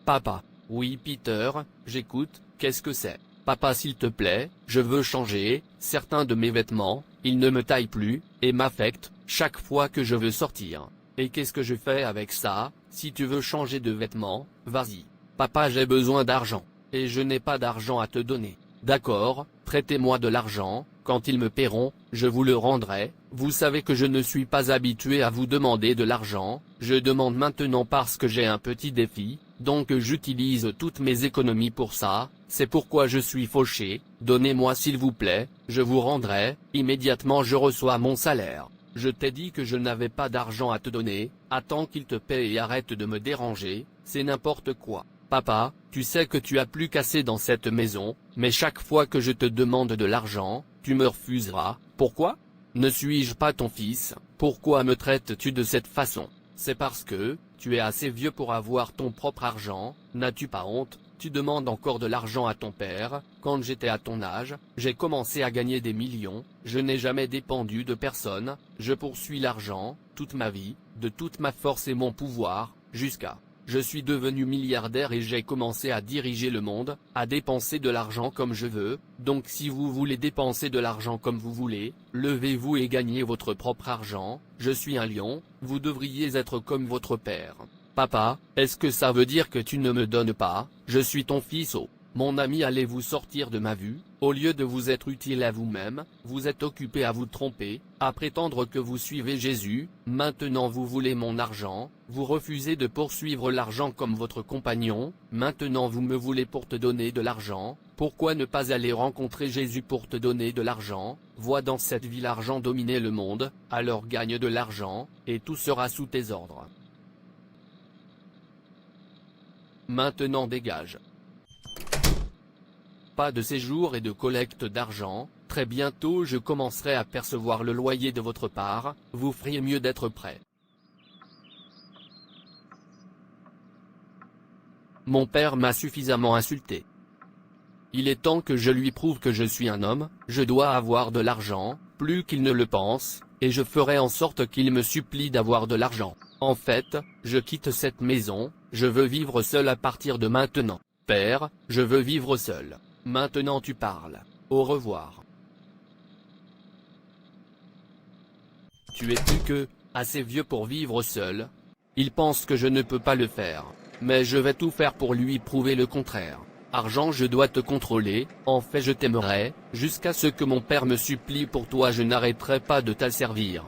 Papa. Oui Peter, j'écoute, qu'est-ce que c'est? Papa s'il te plaît, je veux changer, certains de mes vêtements, ils ne me taillent plus, et m'affectent, chaque fois que je veux sortir. Et qu'est-ce que je fais avec ça? Si tu veux changer de vêtements, vas-y. Papa j'ai besoin d'argent. Et je n'ai pas d'argent à te donner. D'accord, prêtez-moi de l'argent, quand ils me paieront, je vous le rendrai. Vous savez que je ne suis pas habitué à vous demander de l'argent, je demande maintenant parce que j'ai un petit défi, donc j'utilise toutes mes économies pour ça, c'est pourquoi je suis fauché, donnez-moi s'il vous plaît, je vous rendrai, immédiatement je reçois mon salaire. Je t'ai dit que je n'avais pas d'argent à te donner, attends qu'il te paie et arrête de me déranger, c'est n'importe quoi. Papa, tu sais que tu as plus qu'assez dans cette maison, mais chaque fois que je te demande de l'argent, tu me refuseras, pourquoi? Ne suis-je pas ton fils? Pourquoi me traites-tu de cette façon? C'est parce que, tu es assez vieux pour avoir ton propre argent, n'as-tu pas honte? Tu demandes encore de l'argent à ton père. Quand j'étais à ton âge, j'ai commencé à gagner des millions, je n'ai jamais dépendu de personne, je poursuis l'argent, toute ma vie, de toute ma force et mon pouvoir, jusqu'à... Je suis devenu milliardaire et j'ai commencé à diriger le monde, à dépenser de l'argent comme je veux, donc si vous voulez dépenser de l'argent comme vous voulez, levez-vous et gagnez votre propre argent, je suis un lion, vous devriez être comme votre père. Papa, est-ce que ça veut dire que tu ne me donnes pas? Je suis ton fils mon ami, allez-vous sortir de ma vue? Au lieu de vous être utile à vous-même, vous êtes occupé à vous tromper, à prétendre que vous suivez Jésus, maintenant vous voulez mon argent, vous refusez de poursuivre l'argent comme votre compagnon, maintenant vous me voulez pour te donner de l'argent, pourquoi ne pas aller rencontrer Jésus pour te donner de l'argent? Vois dans cette vie l'argent dominer le monde, alors gagne de l'argent, et tout sera sous tes ordres. Maintenant dégage. Pas de séjour et de collecte d'argent, très bientôt je commencerai à percevoir le loyer de votre part, vous feriez mieux d'être prêt. Mon père m'a suffisamment insulté. Il est temps que je lui prouve que je suis un homme, je dois avoir de l'argent, plus qu'il ne le pense, et je ferai en sorte qu'il me supplie d'avoir de l'argent. En fait, je quitte cette maison, je veux vivre seul à partir de maintenant. Père, je veux vivre seul. Maintenant tu parles. Au revoir. Tu es plus que assez vieux pour vivre seul. Il pense que je ne peux pas le faire. Mais je vais tout faire pour lui prouver le contraire. Argent, je dois te contrôler, en fait je t'aimerai, jusqu'à ce que mon père me supplie pour toi, je n'arrêterai pas de t'asservir.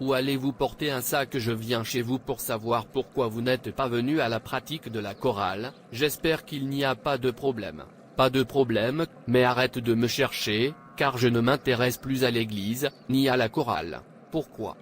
Où allez-vous porter un sac? Je viens chez vous pour savoir pourquoi vous n'êtes pas venu à la pratique de la chorale, j'espère qu'il n'y a pas de problème. Pas de problème, mais arrête de me chercher, car je ne m'intéresse plus à l'église, ni à la chorale. Pourquoi?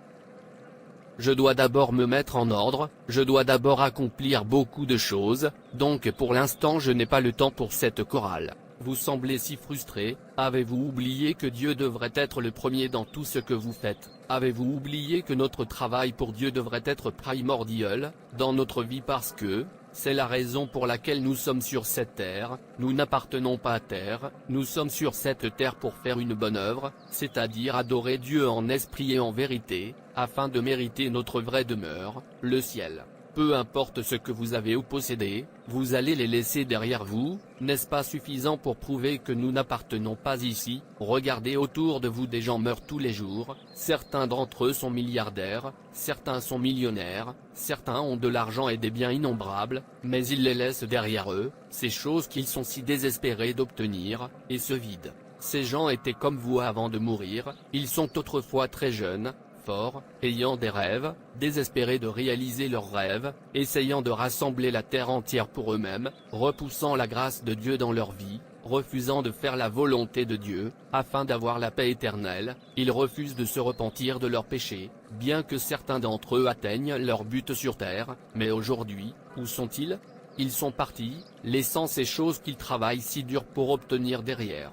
Je dois d'abord me mettre en ordre, je dois d'abord accomplir beaucoup de choses, donc pour l'instant je n'ai pas le temps pour cette chorale. Vous semblez si frustré, avez-vous oublié que Dieu devrait être le premier dans tout ce que vous faites? Avez-vous oublié que notre travail pour Dieu devrait être primordial, dans notre vie parce que, c'est la raison pour laquelle nous sommes sur cette terre, nous n'appartenons pas à terre, nous sommes sur cette terre pour faire une bonne œuvre, c'est-à-dire adorer Dieu en esprit et en vérité, afin de mériter notre vraie demeure, le ciel. Peu importe ce que vous avez ou possédez, vous allez les laisser derrière vous, n'est-ce pas suffisant pour prouver que nous n'appartenons pas ici? Regardez autour de vous, des gens meurent tous les jours, certains d'entre eux sont milliardaires, certains sont millionnaires, certains ont de l'argent et des biens innombrables, mais ils les laissent derrière eux, ces choses qu'ils sont si désespérés d'obtenir, et se vident. Ces gens étaient comme vous avant de mourir, ils sont autrefois très jeunes, forts, ayant des rêves, désespérés de réaliser leurs rêves, essayant de rassembler la terre entière pour eux-mêmes, repoussant la grâce de Dieu dans leur vie, refusant de faire la volonté de Dieu, afin d'avoir la paix éternelle, ils refusent de se repentir de leurs péchés, bien que certains d'entre eux atteignent leur but sur terre, mais aujourd'hui, où sont-ils? Ils sont partis, laissant ces choses qu'ils travaillent si dur pour obtenir derrière.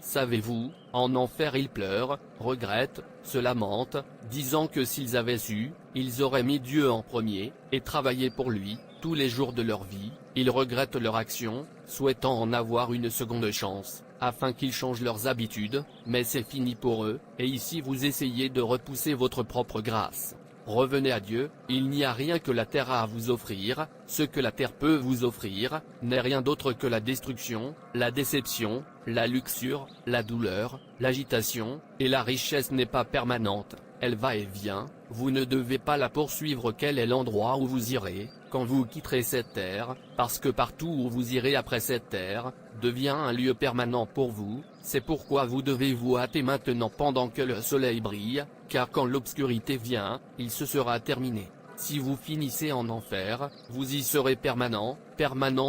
Savez-vous, en enfer ils pleurent, regrettent, se lamentent, disant que s'ils avaient su, ils auraient mis Dieu en premier, et travaillé pour lui, tous les jours de leur vie, ils regrettent leur action, souhaitant en avoir une seconde chance, afin qu'ils changent leurs habitudes, mais c'est fini pour eux, et ici vous essayez de repousser votre propre grâce. Revenez à Dieu, il n'y a rien que la terre a à vous offrir, ce que la terre peut vous offrir, n'est rien d'autre que la destruction, la déception, la luxure, la douleur, l'agitation, et la richesse n'est pas permanente, elle va et vient, vous ne devez pas la poursuivre. Quel est l'endroit où vous irez, quand vous quitterez cette terre, parce que partout où vous irez après cette terre, devient un lieu permanent pour vous, c'est pourquoi vous devez vous hâter maintenant pendant que le soleil brille, car quand l'obscurité vient, il se sera terminé. Si vous finissez en enfer, vous y serez permanent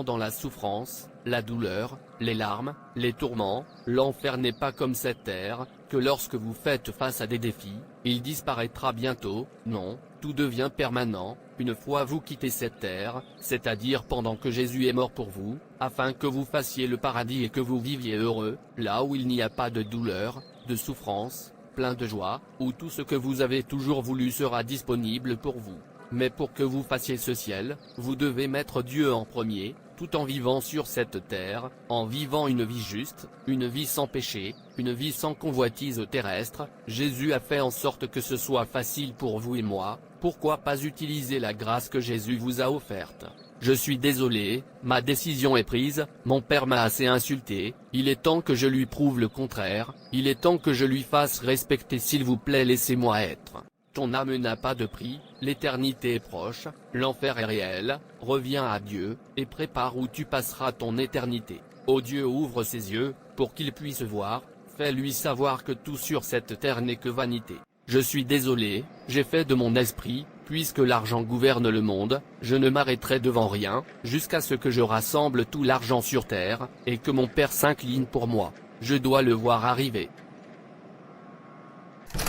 dans la souffrance, la douleur, les larmes, les tourments. L'enfer n'est pas comme cette terre, que lorsque vous faites face à des défis, il disparaîtra bientôt. Non, tout devient permanent, une fois vous quittez cette terre, c'est-à-dire pendant que Jésus est mort pour vous, afin que vous fassiez le paradis et que vous viviez heureux, là où il n'y a pas de douleur, de souffrance, plein de joie, où tout ce que vous avez toujours voulu sera disponible pour vous. Mais pour que vous fassiez ce ciel, vous devez mettre Dieu en premier, tout en vivant sur cette terre, en vivant une vie juste, une vie sans péché, une vie sans convoitise terrestre. Jésus a fait en sorte que ce soit facile pour vous et moi, pourquoi pas utiliser la grâce que Jésus vous a offerte? Je suis désolé, ma décision est prise, mon père m'a assez insulté, il est temps que je lui prouve le contraire, il est temps que je lui fasse respecter. S'il vous plaît, laissez-moi être. Ton âme n'a pas de prix, l'éternité est proche, l'enfer est réel, reviens à Dieu, et prépare où tu passeras ton éternité. Ô Dieu, ouvre ses yeux, pour qu'il puisse voir, fais-lui savoir que tout sur cette terre n'est que vanité. Je suis désolé, j'ai fait de mon esprit, puisque l'argent gouverne le monde, je ne m'arrêterai devant rien, jusqu'à ce que je rassemble tout l'argent sur terre, et que mon Père s'incline pour moi. Je dois le voir arriver.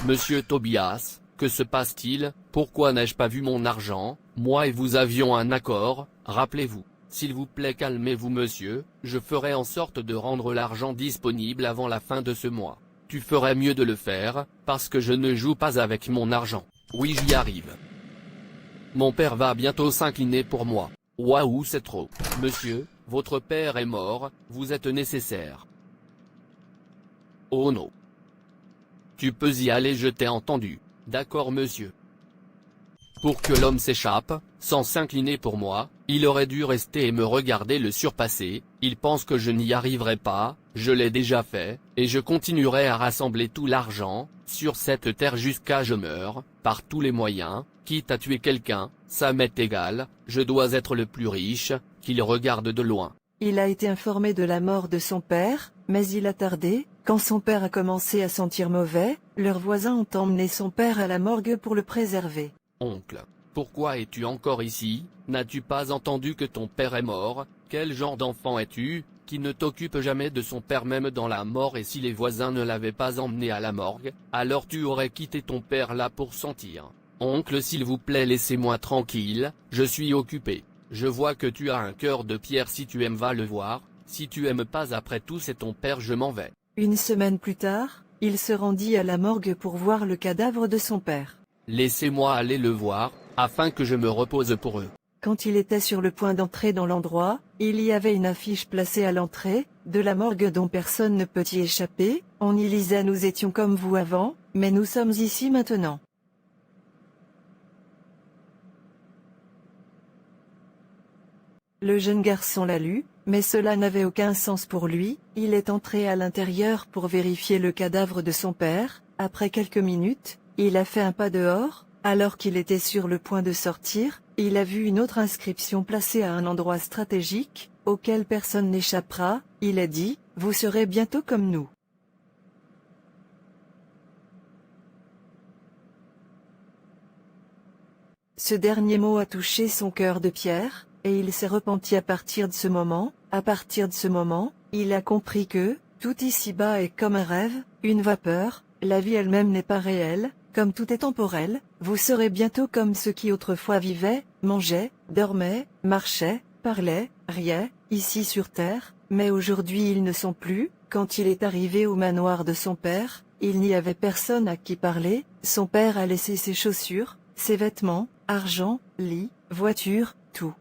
Monsieur Tobias, que se passe-t-il? Pourquoi n'ai-je pas vu mon argent? Moi et vous avions un accord, rappelez-vous. S'il vous plaît, calmez-vous monsieur, je ferai en sorte de rendre l'argent disponible avant la fin de ce mois. Tu ferais mieux de le faire, parce que je ne joue pas avec mon argent. Oui, j'y arrive. Mon père va bientôt s'incliner pour moi. Waouh, c'est trop. Monsieur, votre père est mort, vous êtes nécessaire. Oh non. Tu peux y aller, je t'ai entendu. D'accord monsieur. Pour que l'homme s'échappe, sans s'incliner pour moi, il aurait dû rester et me regarder le surpasser. Il pense que je n'y arriverai pas, je l'ai déjà fait, et je continuerai à rassembler tout l'argent, sur cette terre jusqu'à je meure, par tous les moyens, quitte à tuer quelqu'un, ça m'est égal, je dois être le plus riche, qu'il regarde de loin. Il a été informé de la mort de son père, mais il a tardé. Quand son père a commencé à sentir mauvais, leurs voisins ont emmené son père à la morgue pour le préserver. Oncle, pourquoi es-tu encore ici? N'as-tu pas entendu que ton père est mort? Quel genre d'enfant es-tu, qui ne t'occupe jamais de son père même dans la mort? Et si les voisins ne l'avaient pas emmené à la morgue, alors tu aurais quitté ton père là pour sentir. Oncle, s'il vous plaît, laissez-moi tranquille, je suis occupé. Je vois que tu as un cœur de pierre. Si tu aimes, va le voir, si tu aimes pas, après tout c'est ton père, je m'en vais. Une semaine plus tard, il se rendit à la morgue pour voir le cadavre de son père. Laissez-moi aller le voir, afin que je me repose pour eux. Quand il était sur le point d'entrer dans l'endroit, il y avait une affiche placée à l'entrée, de la morgue dont personne ne peut y échapper. On y lisait: nous étions comme vous avant, mais nous sommes ici maintenant. Le jeune garçon l'a lu, mais cela n'avait aucun sens pour lui. Il est entré à l'intérieur pour vérifier le cadavre de son père. Après quelques minutes, il a fait un pas dehors. Alors qu'il était sur le point de sortir, il a vu une autre inscription placée à un endroit stratégique, auquel personne n'échappera. Il a dit: vous serez bientôt comme nous. Ce dernier mot a touché son cœur de pierre, et il s'est repenti à partir de ce moment. À partir de ce moment, il a compris que, tout ici-bas est comme un rêve, une vapeur, la vie elle-même n'est pas réelle, comme tout est temporel. Vous serez bientôt comme ceux qui autrefois vivaient, mangeaient, dormaient, marchaient, parlaient, riaient, ici sur terre, mais aujourd'hui ils ne sont plus. Quand il est arrivé au manoir de son père, il n'y avait personne à qui parler. Son père a laissé ses chaussures, ses vêtements, argent, lit, voiture, tout.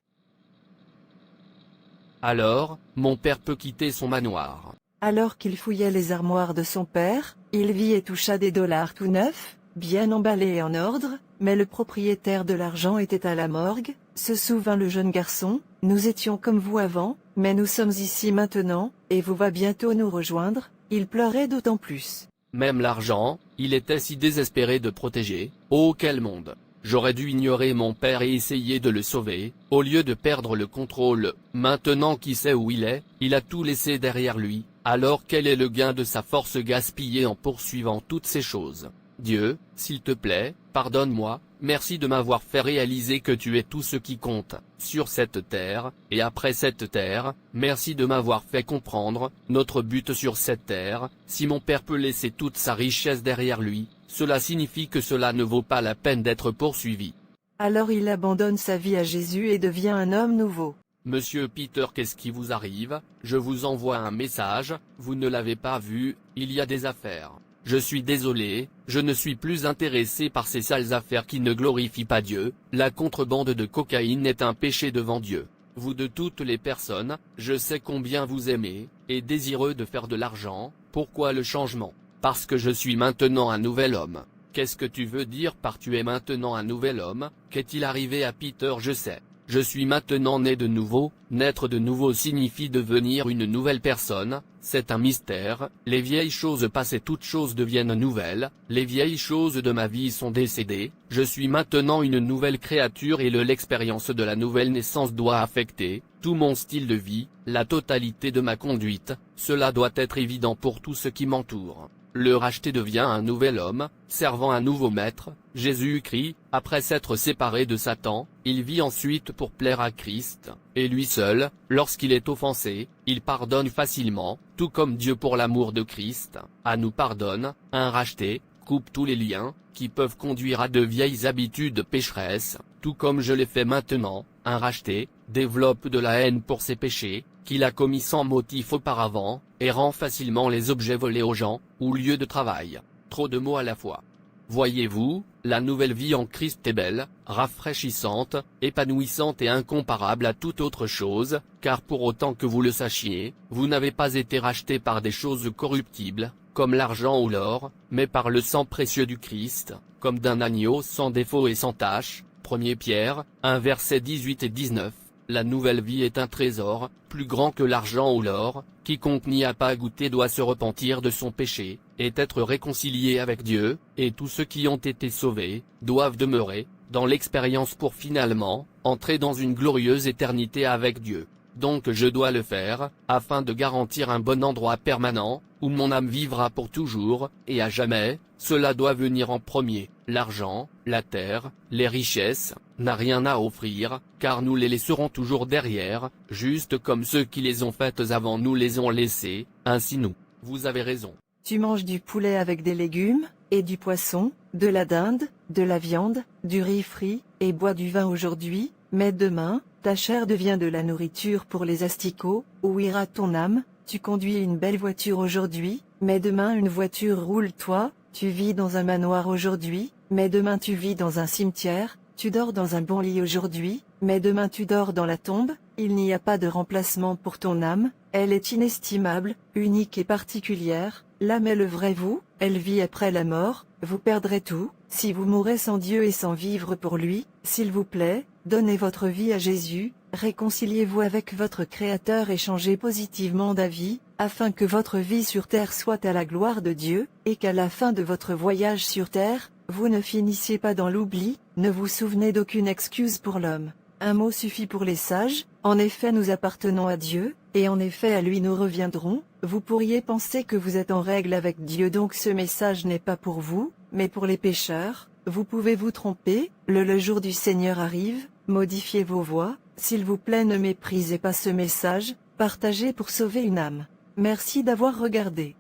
Alors, mon père peut quitter son manoir. Alors qu'il fouillait les armoires de son père, il vit et toucha des dollars tout neufs, bien emballés et en ordre, mais le propriétaire de l'argent était à la morgue. Se souvint le jeune garçon, nous étions comme vous avant, mais nous sommes ici maintenant, et vous va bientôt nous rejoindre. Il pleurait d'autant plus. Même l'argent, il était si désespéré de protéger. Oh quel monde! J'aurais dû ignorer mon père et essayer de le sauver, au lieu de perdre le contrôle. Maintenant qu'il sait où il a tout laissé derrière lui. Alors quel est le gain de sa force gaspillée en poursuivant toutes ces choses? Dieu, s'il te plaît, pardonne-moi, merci de m'avoir fait réaliser que tu es tout ce qui compte, sur cette terre, et après cette terre, merci de m'avoir fait comprendre, notre but sur cette terre. Si mon père peut laisser toute sa richesse derrière lui, cela signifie que cela ne vaut pas la peine d'être poursuivi. Alors il abandonne sa vie à Jésus et devient un homme nouveau. Monsieur Peter, qu'est-ce qui vous arrive? Je vous envoie un message, vous ne l'avez pas vu, il y a des affaires. Je suis désolé, je ne suis plus intéressé par ces sales affaires qui ne glorifient pas Dieu. La contrebande de cocaïne est un péché devant Dieu. Vous de toutes les personnes, je sais combien vous aimez, et désireux de faire de l'argent. Pourquoi le changement? Parce que je suis maintenant un nouvel homme. Qu'est-ce que tu veux dire par tu es maintenant un nouvel homme? Qu'est-il arrivé à Peter? Je sais. Je suis maintenant né de nouveau. Naître de nouveau signifie devenir une nouvelle personne. C'est un mystère. Les vieilles choses passent et toutes choses deviennent nouvelles. Les vieilles choses de ma vie sont décédées. Je suis maintenant une nouvelle créature et l'expérience de la nouvelle naissance doit affecter tout mon style de vie, la totalité de ma conduite. Cela doit être évident pour tout ce qui m'entoure. Le racheté devient un nouvel homme, servant un nouveau maître. Jésus-Christ, après s'être séparé de Satan, il vit ensuite pour plaire à Christ, et lui seul. Lorsqu'il est offensé, il pardonne facilement, tout comme Dieu pour l'amour de Christ, nous pardonne. Un racheté coupe tous les liens qui peuvent conduire à de vieilles habitudes pécheresses, tout comme je l'ai fait maintenant. Un racheté développe de la haine pour ses péchés, qu'il a commis sans motif auparavant, et rend facilement les objets volés aux gens, ou lieu de travail. Trop de mots à la fois. Voyez-vous, la nouvelle vie en Christ est belle, rafraîchissante, épanouissante et incomparable à toute autre chose, car pour autant que vous le sachiez, vous n'avez pas été racheté par des choses corruptibles, comme l'argent ou l'or, mais par le sang précieux du Christ, comme d'un agneau sans défaut et sans tache. 1 Pierre 1 versets 18 et 19. La nouvelle vie est un trésor, plus grand que l'argent ou l'or. Quiconque n'y a pas goûté doit se repentir de son péché, et être réconcilié avec Dieu, et tous ceux qui ont été sauvés, doivent demeurer dans l'expérience pour finalement entrer dans une glorieuse éternité avec Dieu. Donc je dois le faire, afin de garantir un bon endroit permanent, où mon âme vivra pour toujours, et à jamais. Cela doit venir en premier. L'argent, la terre, les richesses, n'a rien à offrir, car nous les laisserons toujours derrière, juste comme ceux qui les ont faites avant nous les ont laissées, ainsi nous. Vous avez raison. Tu manges du poulet avec des légumes, et du poisson, de la dinde, de la viande, du riz frit, et bois du vin aujourd'hui, mais demain, ta chair devient de la nourriture pour les asticots. Où ira ton âme? Tu conduis une belle voiture aujourd'hui, mais demain une voiture roule toi. Tu vis dans un manoir aujourd'hui, mais demain tu vis dans un cimetière. Tu dors dans un bon lit aujourd'hui, mais demain tu dors dans la tombe. Il n'y a pas de remplacement pour ton âme, elle est inestimable, unique et particulière. L'âme est le vrai vous, elle vit après la mort. Vous perdrez tout, si vous mourrez sans Dieu et sans vivre pour lui. S'il vous plaît, donnez votre vie à Jésus, réconciliez-vous avec votre Créateur et changez positivement d'avis, afin que votre vie sur terre soit à la gloire de Dieu, et qu'à la fin de votre voyage sur terre, vous ne finissiez pas dans l'oubli. Ne vous souvenez d'aucune excuse pour l'homme. Un mot suffit pour les sages, en effet nous appartenons à Dieu, et en effet à lui nous reviendrons. Vous pourriez penser que vous êtes en règle avec Dieu, donc ce message n'est pas pour vous, mais pour les pécheurs. Vous pouvez vous tromper, le jour du Seigneur arrive. Modifiez vos voix, s'il vous plaît, ne méprisez pas ce message, partagez pour sauver une âme. Merci d'avoir regardé.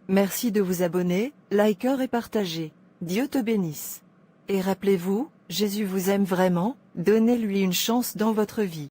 Merci de vous abonner, liker et partager. Dieu te bénisse. Et rappelez-vous, Jésus vous aime vraiment, donnez-lui une chance dans votre vie.